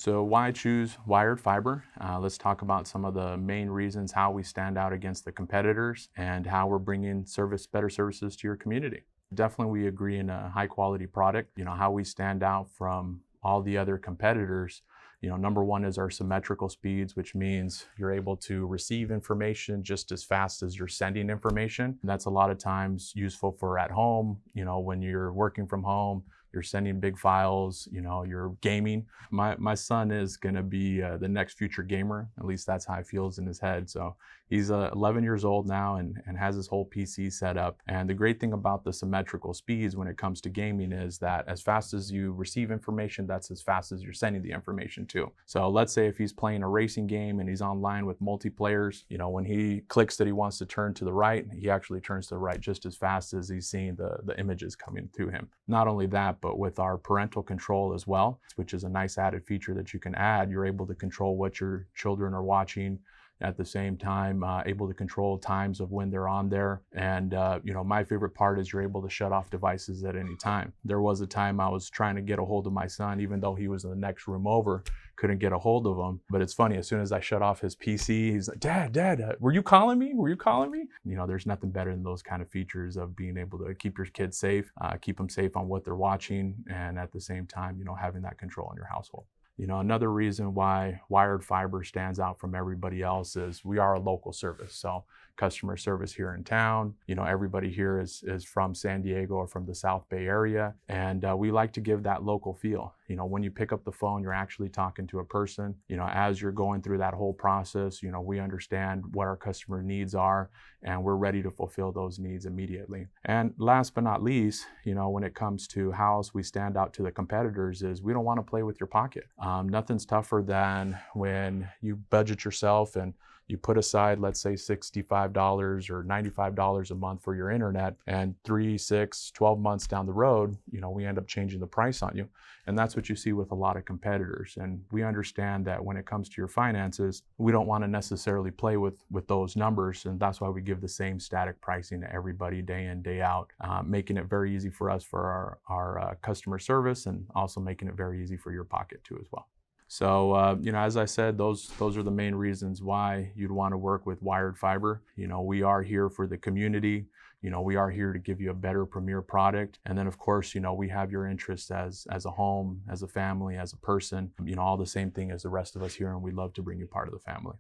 So why choose WyYerd fiber? Let's talk about some of the main reasons how we stand out against the competitors and how we're bringing better services to your community. Definitely we agree in a high quality product. How we stand out from all the other competitors. Number one is our symmetrical speeds, which means you're able to receive information just as fast as you're sending information. And that's a lot of times useful for at home, when you're working from home, you're sending big files, you're gaming. My son is gonna be the next future gamer. At least that's how he feels in his head. So he's 11 years old now and has his whole PC set up. And the great thing about the symmetrical speeds when it comes to gaming is that as fast as you receive information, that's as fast as you're sending the information too. So let's say if he's playing a racing game and he's online with multiplayers, when he clicks that he wants to turn to the right, he actually turns to the right just as fast as he's seeing the images coming to him. Not only that, but with our parental control as well, which is a nice added feature that you can add. You're able to control what your children are watching, at the same time able to control times of when they're on there. And my favorite part is you're able to shut off devices at any time. There was a time I was trying to get a hold of my son, even though he was in the next room over, couldn't get a hold of him. But it's funny, as soon as I shut off his PC, he's like, Dad, were you calling me? Were you calling me? There's nothing better than those kind of features of being able to keep your kids safe, keep them safe on what they're watching, and at the same time, having that control in your household. Another reason why WyYerd fiber stands out from everybody else is we are a local service. So customer service here in town, everybody here is from San Diego or from the South Bay area. And we like to give that local feel. When you pick up the phone, you're actually talking to a person. As you're going through that whole process, we understand what our customer needs are, and we're ready to fulfill those needs immediately. And last but not least, when it comes to how else we stand out to the competitors is we don't want to play with your pocket. Nothing's tougher than when you budget yourself and you put aside, let's say $65 or $95 a month for your internet, and 3, 6, 12 months down the road, we end up changing the price on you. And that's what you see with a lot of competitors. And we understand that when it comes to your finances, we don't want to necessarily play with those numbers. And that's why we give the same static pricing to everybody day in, day out, making it very easy for us for our customer service, and also making it very easy for your pocket too as well. So, as I said, those are the main reasons why you'd want to work with WyYerd fiber. We are here for the community. We are here to give you a better premier product. And then of course, we have your interests as a home, as a family, as a person, all the same thing as the rest of us here. And we'd love to bring you part of the family.